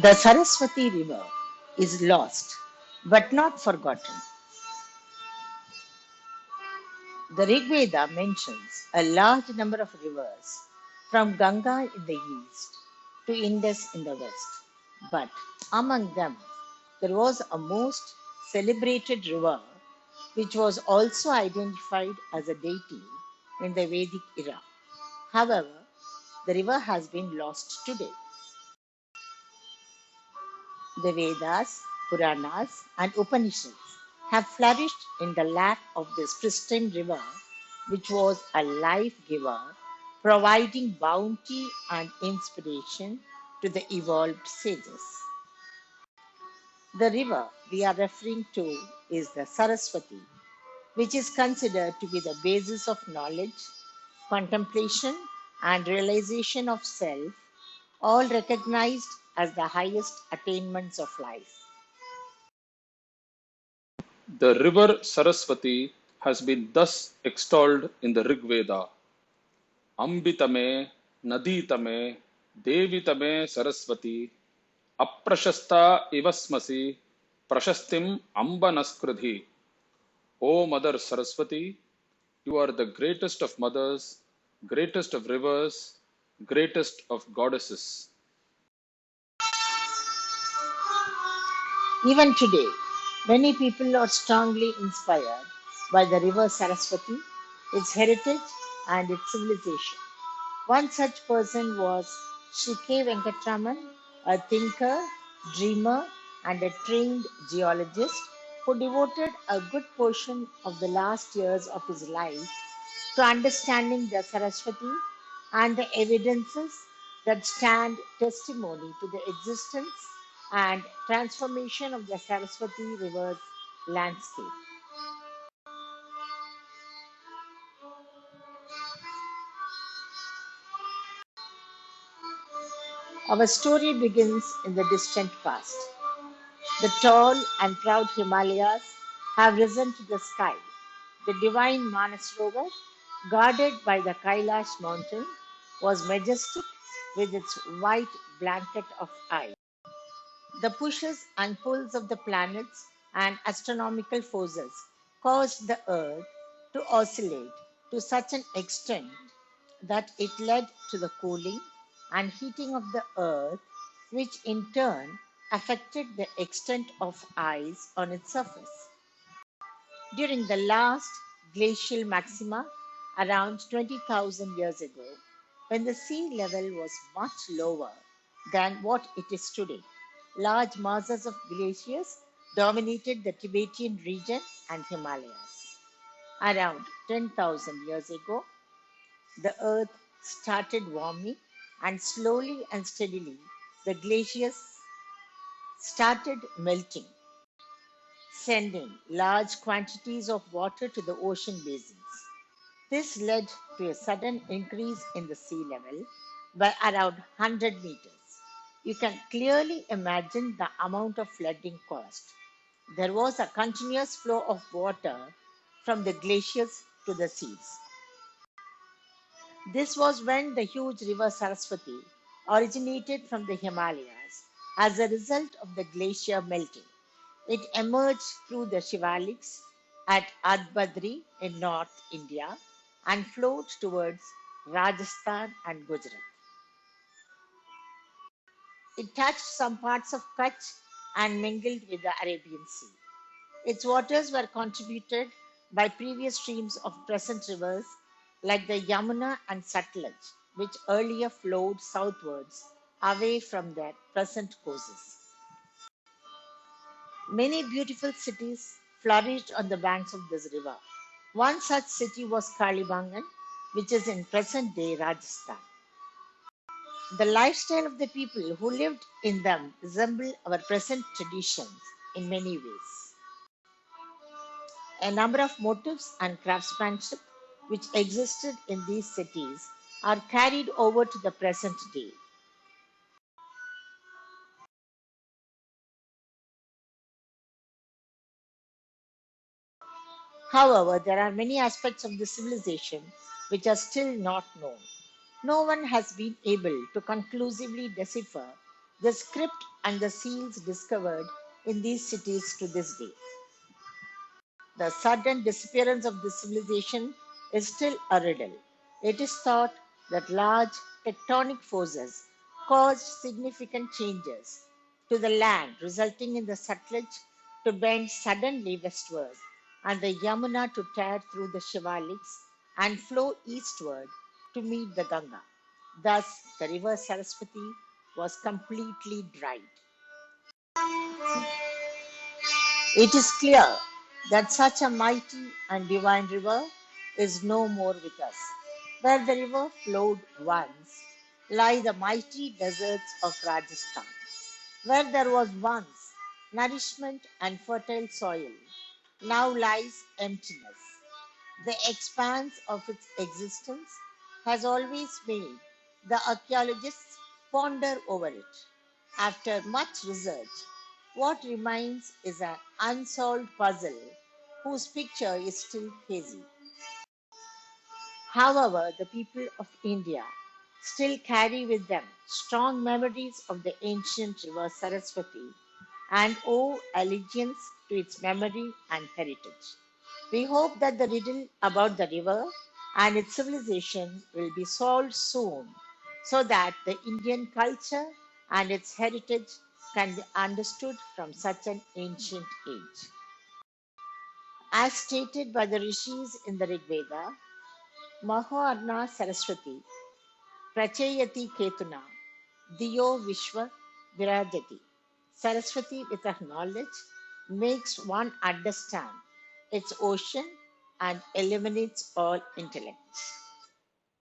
The Saraswati River is lost but not forgotten. The Rig Veda mentions a large number of rivers from Ganga in the east to Indus in the west. But among them, there was a most celebrated river which was also identified as a deity in the Vedic era. However, the river has been lost today. The Vedas, Puranas, and Upanishads have flourished in the lap of this pristine river, which was a life giver, providing bounty and inspiration to the evolved sages. The river we are referring to is the Saraswati, which is considered to be the basis of knowledge, contemplation, and realization of self, all recognized as the highest attainments of life. The river Saraswati has been thus extolled in the Rig Veda. Ambitame, Naditame, Devitame Saraswati, Aprashasta ivasmasi, Prashastim Ambanaskridhi. O Mother Saraswati, you are the greatest of mothers, greatest of rivers, greatest of goddesses. Even today, many people are strongly inspired by the river Saraswati, its heritage, and its civilization. One such person was Sri K. Venkatraman, a thinker, dreamer, and a trained geologist who devoted a good portion of the last years of his life to understanding the Saraswati and the evidences that stand testimony to the existence and transformation of the Saraswati River's landscape. Our story begins in the distant past. The tall and proud Himalayas have risen to the sky. The divine Manasrovar, guarded by the Kailash mountain, was majestic with its white blanket of ice. The pushes and pulls of the planets and astronomical forces caused the Earth to oscillate to such an extent that it led to the cooling and heating of the Earth, which in turn affected the extent of ice on its surface. During the last glacial maxima around 20,000 years ago, when the sea level was much lower than what it is today, large masses of glaciers dominated the Tibetan region and Himalayas. Around 10,000 years ago, the earth started warming, and slowly and steadily the glaciers started melting, sending large quantities of water to the ocean basins. This led to a sudden increase in the sea level by around 100 meters. You can clearly imagine the amount of flooding caused. There was a continuous flow of water from the glaciers to the seas. This was when the huge river Saraswati originated from the Himalayas as a result of the glacier melting. It emerged through the Shivaliks at Adbadri in North India and flowed towards Rajasthan and Gujarat. It touched some parts of Kutch and mingled with the Arabian Sea. Its waters were contributed by previous streams of present rivers like the Yamuna and Satluj, which earlier flowed southwards away from their present courses. Many beautiful cities flourished on the banks of this river. One such city was Kalibangan, which is in present day Rajasthan. The lifestyle of the people who lived in them resemble our present traditions in many ways. A number of motifs and craftsmanship which existed in these cities are carried over to the present day. However, there are many aspects of the civilization which are still not known. No one has been able to conclusively decipher the script and the seals discovered in these cities to this day. The sudden disappearance of this civilization is still a riddle. It is thought that large tectonic forces caused significant changes to the land, resulting in the Sutlej to bend suddenly westward and the Yamuna to tear through the Shivaliks and flow eastward to meet the Ganga. Thus, the river Saraswati was completely dried. It is clear that such a mighty and divine river is no more with us. Where the river flowed once lie the mighty deserts of Rajasthan. Where there was once nourishment and fertile soil, now lies emptiness. The expanse of its existence has always made the archaeologists ponder over it. After much research, what remains is an unsolved puzzle whose picture is still hazy. However, the people of India still carry with them strong memories of the ancient river Saraswati and owe allegiance to its memory and heritage. We hope that the riddle about the river and its civilization will be solved soon so that the Indian culture and its heritage can be understood from such an ancient age. As stated by the rishis in the Rig Veda, Mahoarna Saraswati Prachayati Ketuna Diyo Vishwa Virajati. Saraswati, with her knowledge, makes one understand its ocean and eliminates all intellect.